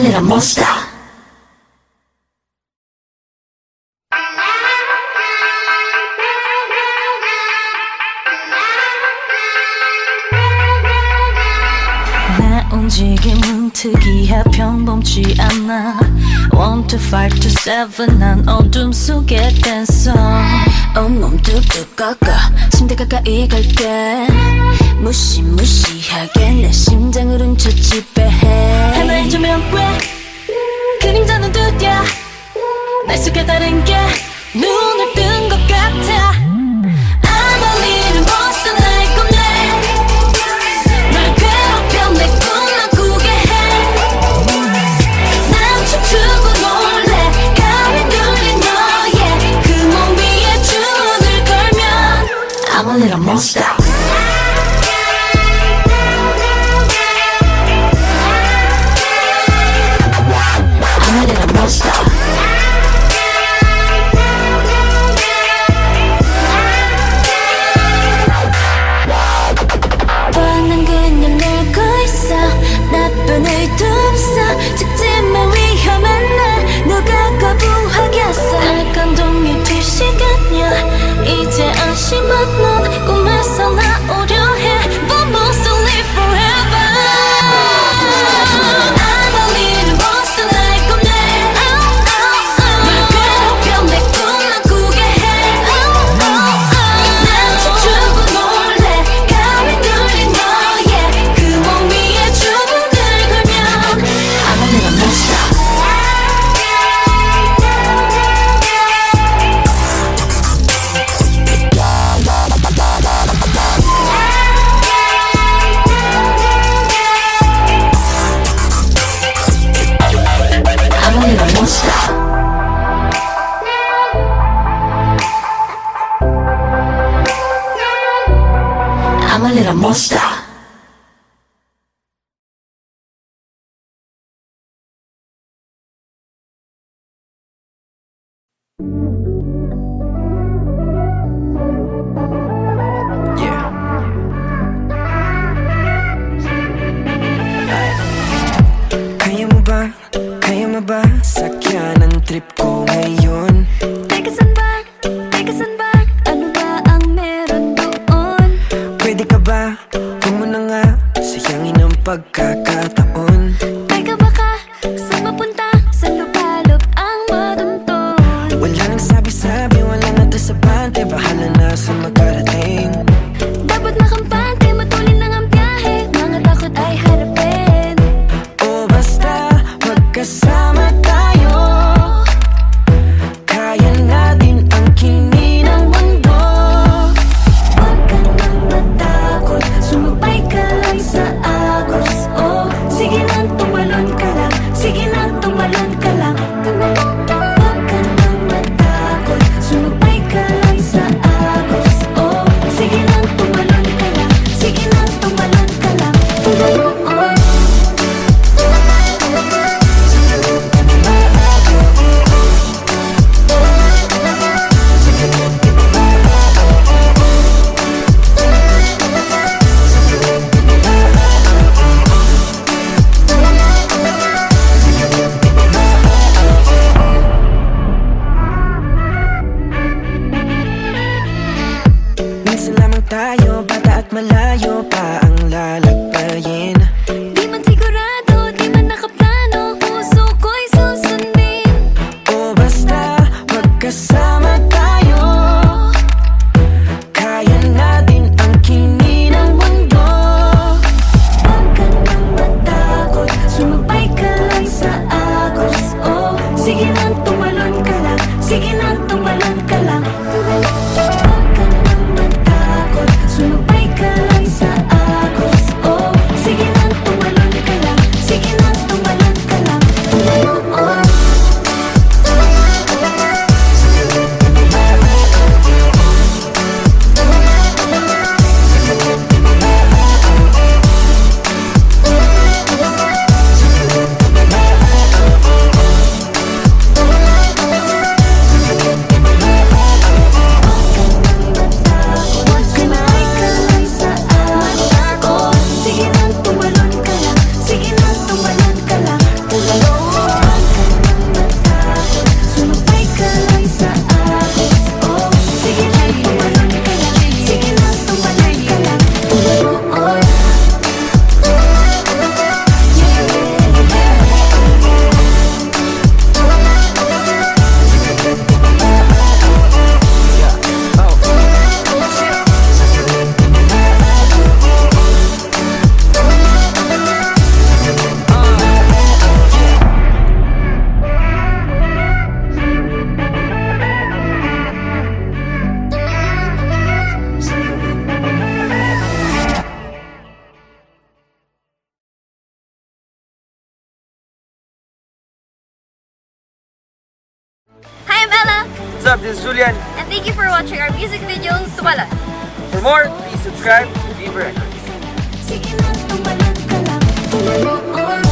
little monster. 내 움직임은 특이해 평범치 않아 1, 2, 5, 2, 7 난 어둠 속에 댄서 온몸 뚝뚝 꺾어 침대 가까이 갈게 무시무시하게 내 심장을 훔쳐 지배해 하나의 조명 왜 그림자는 두드려 날 속에 다른 게 눈을 뜬 것 같아 I'm a little monster 날 꿈내 널 괴롭혀 내 꿈만 꾸게 해난 춤추고 놀래 가위 눌린 너의 그 몸 위에 주문을 걸면 I'm a little monster. I'm a little monster. 뻔한 그냥 놀고 있어 나쁜 의도 없어 직진만 위험한 날 누가 거부하겠어 약간 동이 될 시간이야 이제 안심한 넌 꿈에서 나오려 해 But must live forever I'm a little monster 날 꿈내 널 괴롭혀 내 꿈만 꾸게 해난 춤추고 놀래 가위 눌린 너의 그 몸 위에 주문을 걸면 I'm a little monster. I'm a little monster. I'm a little monster. Kaya mo ba, kaya mo ba sakyan ang trip ko ngayon? Teka saan ba? Ano ba ang meron doon? Pwede ka ba, huwag mo na nga sayangin ang pagkakataon. Teka baka, saan mapunta? Saan lupalop ang madunton? Wala nang sabi-sabi, wala na to sa bante, bahala na sa makarating. Dapat makampante, matulin lang ang biyahe mga takot ay harapin. O basta magkasama tayo, kaya natin ang kini ng mundo. Huwag ka nang matakot, sumabay ka lang sa agos. Oh, sige nang tumalon ka lang, sige nang tumalon ka lang. Huwag ka nang matakot, sumabay ka lang sa agos. Oh, sige nang tumalon ka lang, sige nang tumalon ka lang. Minsan lamang tayo, bata at malayo pa ang lalakbayin. Di man sigurado, di man nakaplano, puso ko'y susundin. O basta magkasama tayo, kaya natin ang kini ng mundo. Huwag ka nang matakot, sumabay ka lang sa agos. Oh, sige nang tumalon ka lang, sige nang tumalon ka lang. Huwag ka nang matakot, sumabay ka lang sa agos. Oh, sige What's up? This is Julian. And thank you for watching our music video, Tumalon. For more, please subscribe to Fever Records. Sige na, tumalon ka lang. Tumalon.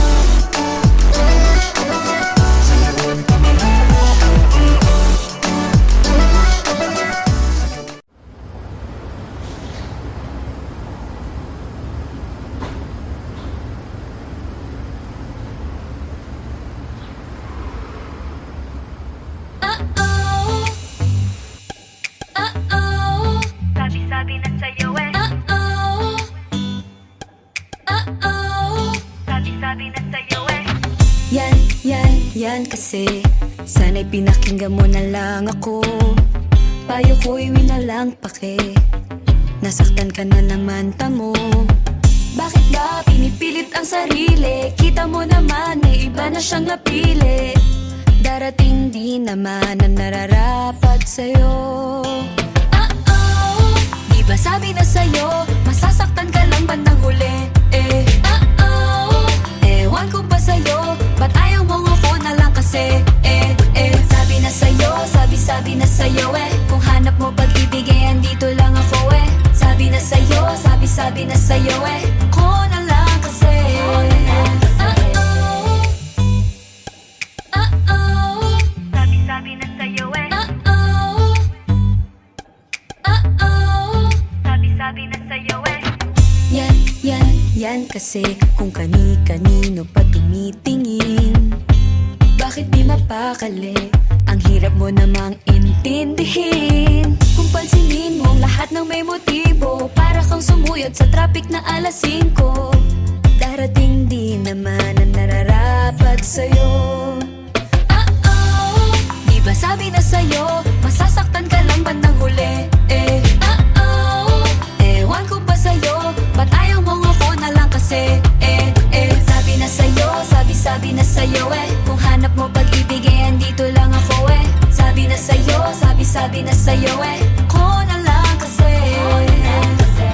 Sabi-sabi na sa'yo eh. Sabi-sabi na sa'yo eh. Yan kasi sana'y pinakinggan mo na lang ako. Payo ko'y winalang pake. Nasaktan ka na naman, tamo. Bakit ba pinipilit ang sarili? Kita mo naman, may iba na siyang napili. Darating din naman ang nararapat sa'yo. Di ba sabi na sa'yo, masasaktan ka lang bandang huli? Ewan ko ba sa'yo, ba't ayaw mong ako na lang kasi? Sabi na sa'yo, sabi na sa'yo kung hanap mo pag-ibig andito lang ako Sabi na sa'yo, sabi na sa'yo ko na lang kasi. Sabi-sabi na sa'yo eh. Sabi-sabi na sa'yo eh. Yan kasi kung kani-kanino pa tumitingin. Bakit di mapakali? Ang hirap mo namang intindihin. Kung pansinin mong lahat ng may motibo, para kang sumuyod sa traffic na alas 5. Darating din naman ang nararapat sa'yo. Di ba sabi na sa'yo, masasaktan ka lang bandang huli? Ewan ko ba sa'yo, ba't ayaw mong ako na lang kasi? Sabi na sa'yo, sabi na sa'yo kung hanap mo pag-ibig andito lang ako Sabi na sa'yo, sabi na sa'yo ko na lang kasi.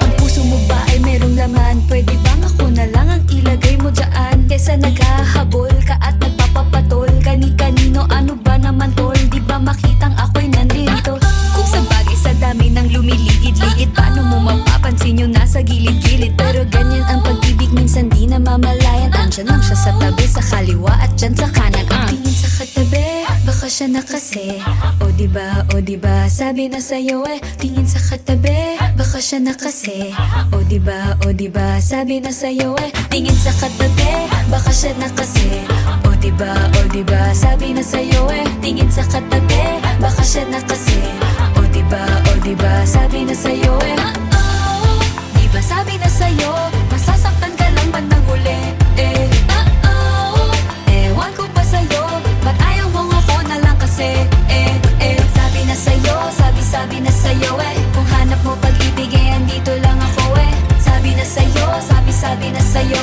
Ang puso mo ba ay merong laman? Pwede bang ako na lang ang ilagay mo dyan? Kesa naghahabol ka at nagpapapatol kani-kanino, ano ba naman tol? Di ba makitang ako'y nandito? Kung sa bagay sa dami ng lumiligid-ligid, paano mo mapapansin yung nasa gilid-gilid? Pero ganyan ang pag-ibig, minsan di na mamalayan. Andyan lang siya sa tabi, sa kaliwa at dyan sa kanan. Ang tingin sa katabi, baka siya na kasi. O diba, sabi na sa'yo tingin sa katabi, baka siya na kasi. O diba, sabi na sa'yo tingin sa katabi, baka siya na kasi. O diba, sabi na sa'yo tingin sa katabi, baka siya na kasi. O diba, sabi na sa'yo Diba sabi na sa'yo, masasaktan ka lang bandang huli? Ewan ko ba sa'yo, ba't ayaw mong ako na lang kasi? Sabi na sa'yo, sabi na sa'yo kung hanap mo pag-ibig andito lang ako Sabi na sa'yo, sabi na sa'yo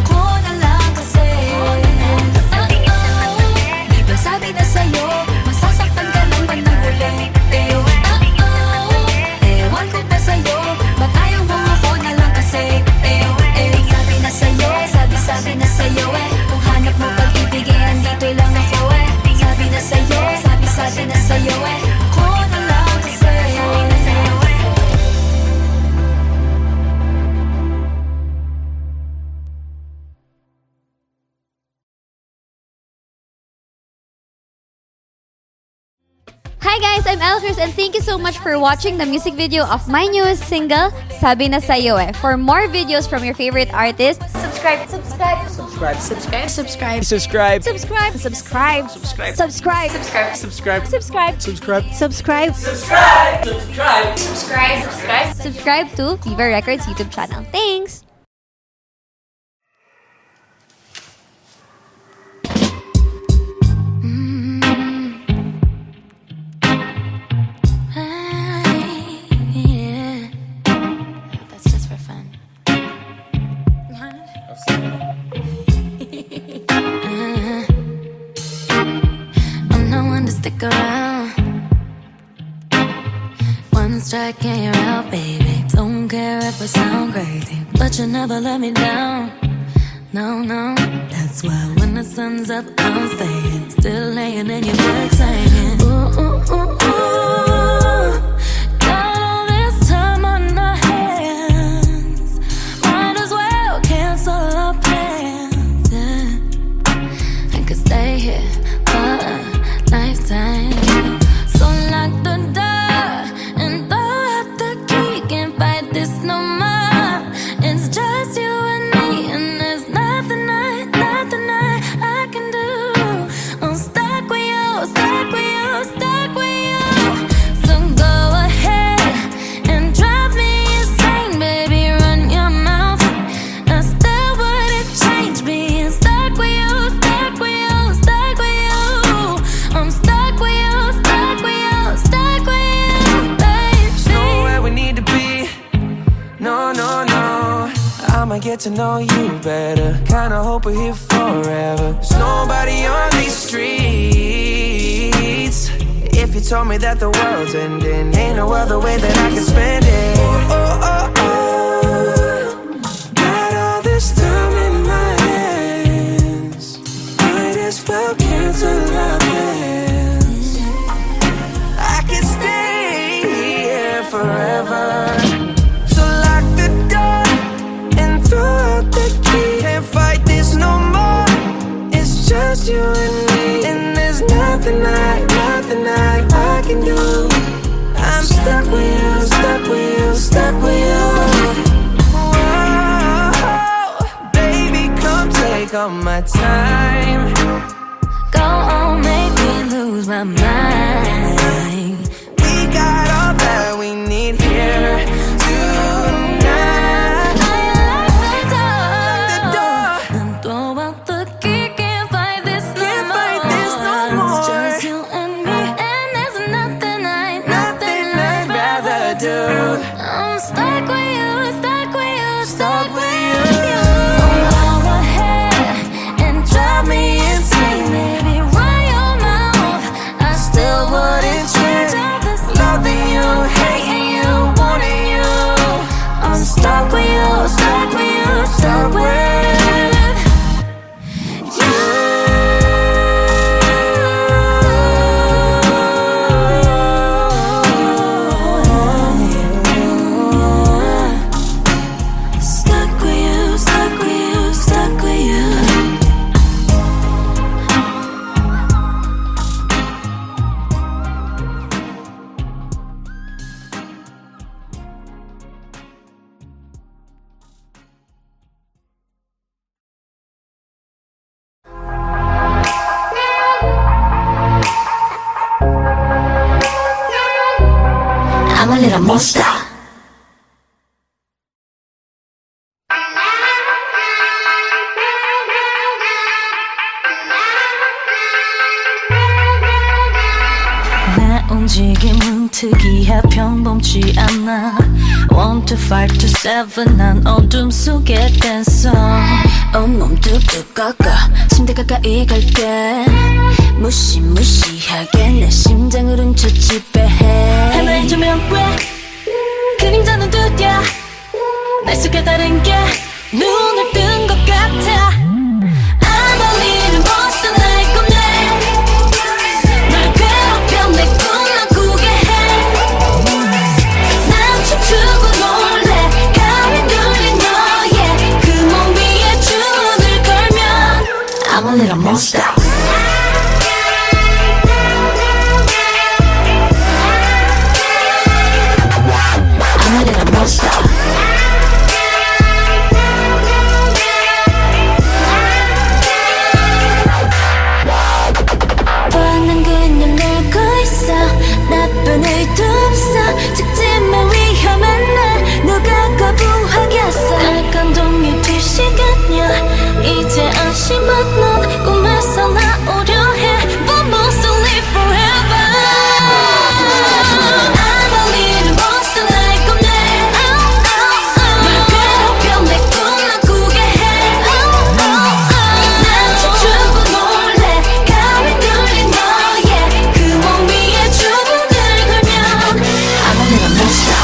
ko na lang kasi. Diba sabi na sa'yo, masasaktan ka lang bandang huli? Ewan ko ba sa'yo, ba't ayaw mong ako na lang kasi? Sabi na sa'yo, sabi na sa'yo kung hanap mo pag-ibig andito lang ako Sabi na sa'yo, sabi na sa'yo ko na lang kasi. Hi guys, I'm Elchris and thank you so much for watching the music video of my newest single, Sabi na Sa'yo For more videos from your favorite artists, subscribe. Subscribe. Subscribe. Subscribe. Subscribe. Subscribe. Subscribe. Subscribe. Subscribe. Subscribe. Subscribe. Subscribe. Subscribe to Fever Records YouTube channel. Thanks! That's just for fun. I'm not one to stick around. One strike and you're out, baby. Don't care if I sound crazy, but you never let me down. No, no, that's why when the sun's up, I'm staying. Still laying in your bed saying, ooh, ooh, ooh, ooh. wanna get to know you better. Kinda hope we're here forever. There's nobody on these streets. If you told me that the world's ending, ain't no other way that I can spend it. Oh, oh, oh, oh. Got all this time in my hands, might as well cancel our plans. I can stay here forever. So lock the door and throw out the key. Can't fight this no more. It's just you and me, and there's nothing I can do. I'm stuck with you, stuck with you, stuck with you. Whoa, baby, come take all my time. Go on, make me lose my mind. We got all that we need here tonight. I like The door. and throw out the key. Can't fight this no Can't more. fight this no more. It's just you and me, and there's nothing I'd rather do. I'm stuck with you, stuck with you, Stuck with you. So go ahead and drive me insane, baby. Run your mouth. I still wouldn't change all this Loving you, hating you, wanting you. I'm stuck with you, stuck with you, stuck with you. Stuck with you, stuck with you, stuck with you. I'm a little monster. 내 움직임은 특이해 평범치 않아 1, 2, 5, 2, 7 난 어둠 속에 댄서 온몸 뚝뚝 꺾어 침대 가까이 갈게 무시무시하게 내 심장을 훔쳐 지배해 하나의 조명괴 그림자는 두드려 날 속에 다른 게 눈을 뜬 것 같아 I'm a little monster like 꿈내 널 괴롭혀 내 꿈만 꾸게 해난 춤추고 놀래 가위 눌린 너의 그 몸 위에 주문을 걸면 I'm a little monster I'm a little monster 뻔한 그냥 놀고 있어 나쁜 의도 없어 직진만 위험한 날 누가 거부하겠어 날 감동이 될 시간이야 이제 안심한 넌 꿈에서 나오려 해 But mostly forever I'm a little monster like 꿈내 널 괴롭혀 내 꿈만 꾸게 해난 춤추고 놀래 가위 눌린 너의 그 몸 위에 주문을 걸면 I'm a little monster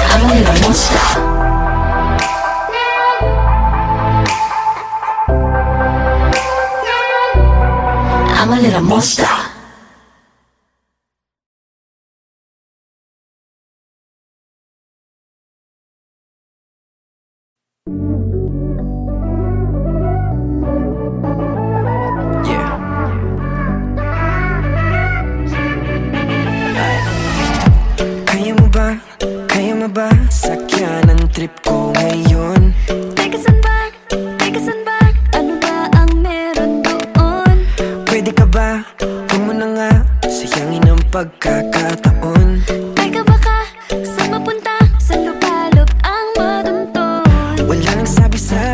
I'm a little monster I'm a little monster Yeah. Kaya mo ba sakyan ang trip ko ngayon? Teka saan ba? Teka saan ba? Ano ba ang meron doon? Pwede ka ba? Huwag mo na nga sayangin ang pagkakataon. Teka baka saan mapunta? Saan lupalop ang madunton? Wala nang sabi sa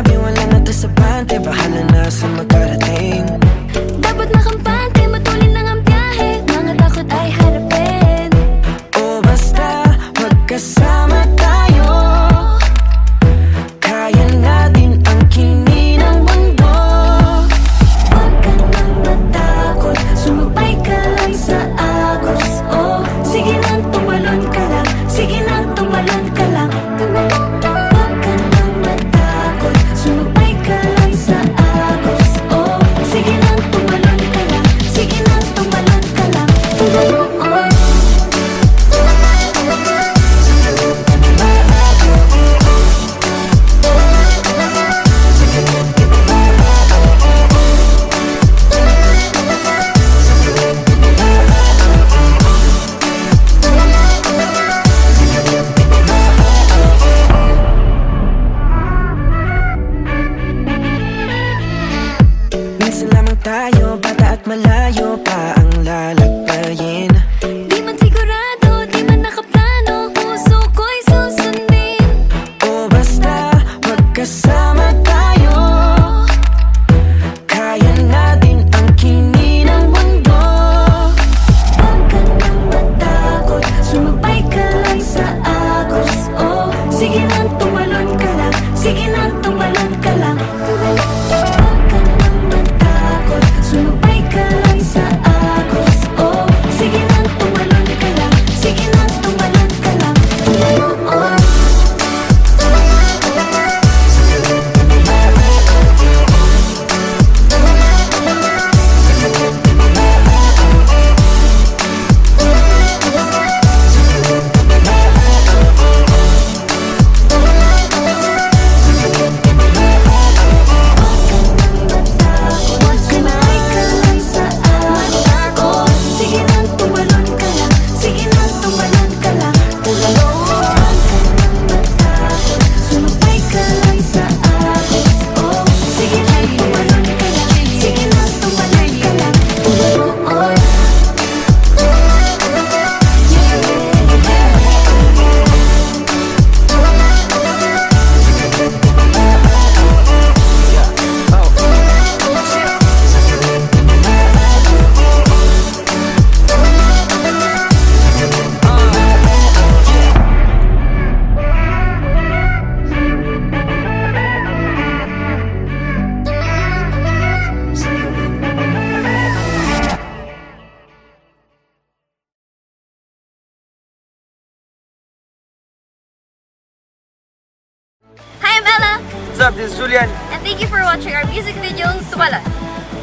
up? This is Julian. And thank you for watching our music video, Tumalon.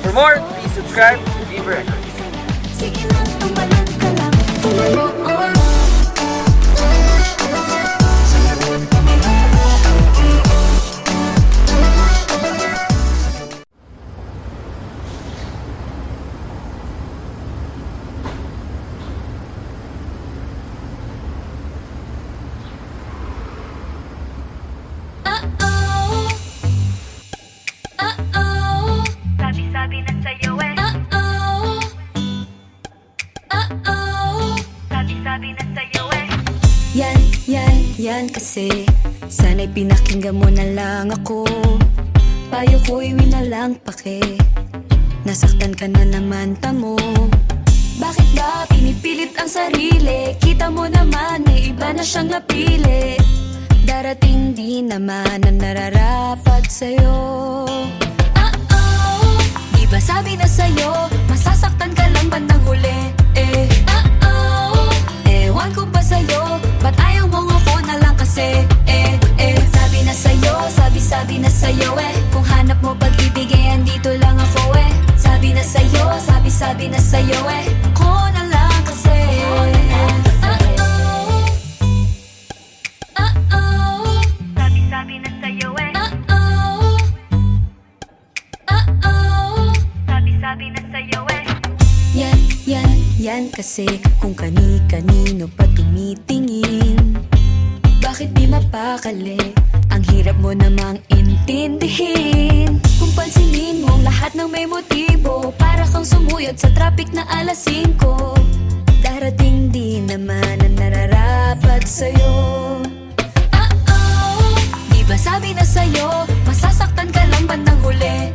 For more, please subscribe to Fever Records. Sige lang, tumalon ka lang. Tumalon. Sabi-sabi na sa'yo eh. Sabi-sabi na sa'yo eh. Yan kasi sana'y pinakinggan mo na lang ako. Payo ko'y winalang pake. Nasaktan ka na naman, tamo. Bakit ba pinipilit ang sarili? Kita mo naman may iba na siyang napili. Darating din naman ang nararapat sa'yo. Di ba sabi na sa'yo, masasaktan ka lang bandang huli? Ewan ko ba sa'yo, ba't ayaw mo ako na lang kasi? Sabi na sa'yo, sabi na sa'yo kung hanap mo pag-ibig andito lang ako Sabi na sa'yo, sabi na sa'yo ako na lang kasi. Sabi-sabi na sa'yo eh. Sabi-sabi na sa'yo eh. Yan kasi kung kani-kanino pa tumitingin. Bakit di mapakali? Ang hirap mo namang intindihin. Kung pansinin mo lahat ng may motibo, para kang sumuyod sa traffic na alas 5. Darating din naman ang nararapat sa'yo. Di ba sabi na sa'yo, masasaktan ka lang bandang huli?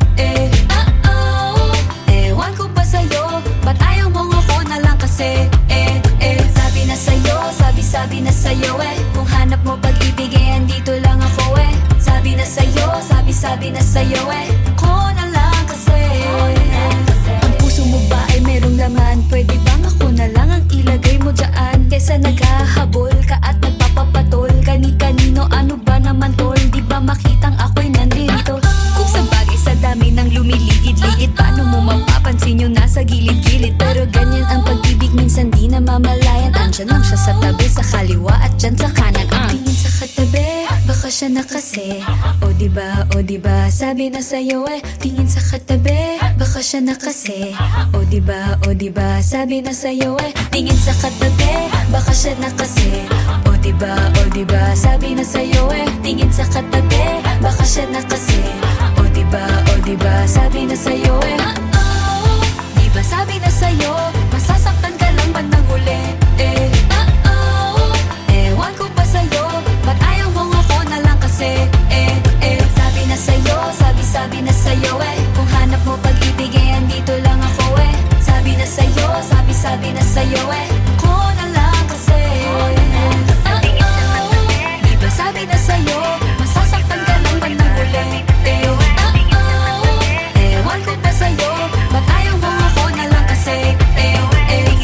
Ewan ko ba sa'yo, ba't ayaw mo ako na lang kasi? Sabi na sa'yo, sabi na sa'yo kung hanap mo pag-ibig andito lang ako Sabi na sa'yo, sabi na sa'yo ako na lang kasi. Ang puso mo ba ay merong laman? Pwede bang ako na lang ang ilagay mo dyan? Kesa naghahabol ka at nagpapapatol kani-kanino, ano ba naman tol? Di ba makitang ako'y nandito? Kung sa bagay sa dami ng lumiligid-ligid, paano mo mapapansin yung nasa gilid-gilid? Pero ganyan ang pag-ibig, minsan di na mamalayan. Andyan lang siya sa tabi, sa kaliwa at dyan sa kanan. Ang tingin sa katabi, baka siya na kasi. O diba, sabi na sa'yo tingin sa katabi, baka siya na kasi. O diba, sabi na sa'yo tingin sa katabi, baka siya na kasi. O diba, sabi na sa'yo tingin sa katabi, baka siya na kasi. O diba, sabi na sa'yo Di ba sabi na sa'yo, masasaktan ka lang bandang huli? Ewan ko ba sa'yo, ba't ayaw mo ako na lang kasi? Sabi na sa'yo, sabi na sa'yo kung hanap mo pag-ibig andito lang ako Sabi na sa'yo, sabi na sa'yo ako na lang kasi. Di ba sabi na sa'yo, masasaktan ka lang bandang huli? Ewan ko ba sa'yo, ba't ayaw mo ako na lang kasi?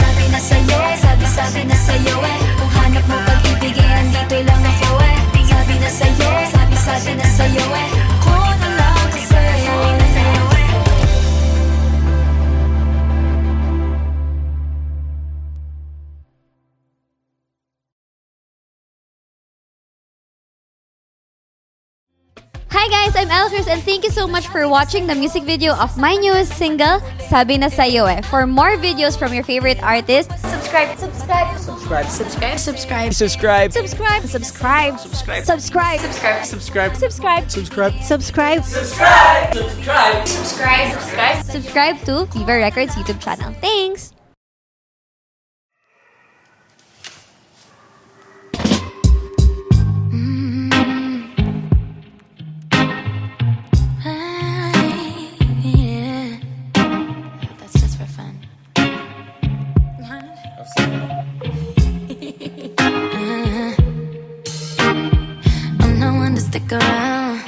Sabi na sa'yo, sabi na sa'yo kung hanap mo pag-ibig andito lang ako Sabi na sa'yo, sabi na sa'yo ako na lang kasi. Hi guys, I'm Elchris and thank you so much for watching the music video of my newest single, Sabi na Sa'yo For more videos from your favorite artists, subscribe. Subscribe. Subscribe. Subscribe. Subscribe. Subscribe. Subscribe. Subscribe. Subscribe. Subscribe. Subscribe. Subscribe to Fever Records YouTube channel. Thanks! That's just for fun. I'm not one to stick around.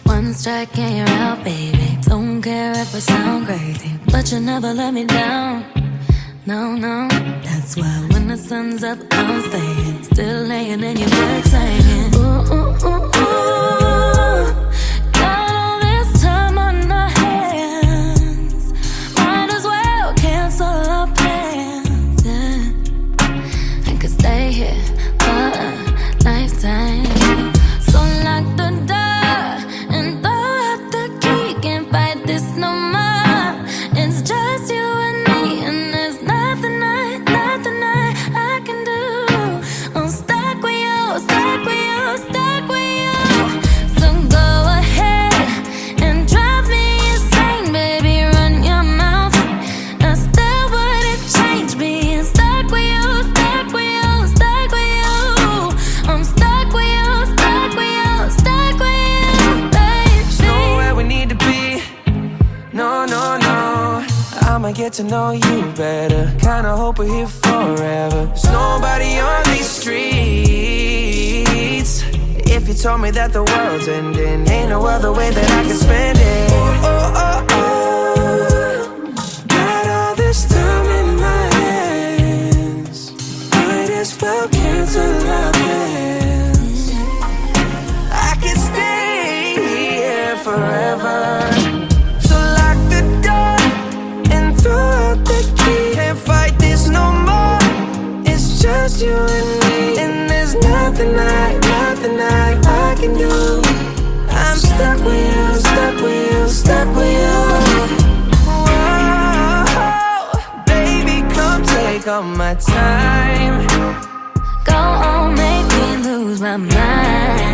One strike and you're out, baby. Don't care if I sound crazy, but you never let me down. No, no, that's why when the sun's up, I'm staying, still laying in your bed saying, ooh, ooh, ooh, ooh. to know you better. Kinda hope we're here forever. There's nobody on these streets. If you told me that the world's ending, ain't no other way that I can spend it. Oh, oh, oh, oh. Got all this time in my hands. Might as well cancel our plans. I could stay here forever. So lock the door and throw out the key. Can't fight this no more. It's just you and me, and there's nothing I can do. I'm stuck with you, stuck with you, stuck with you. Whoa, baby, come take all my time. Go on, make me lose my mind.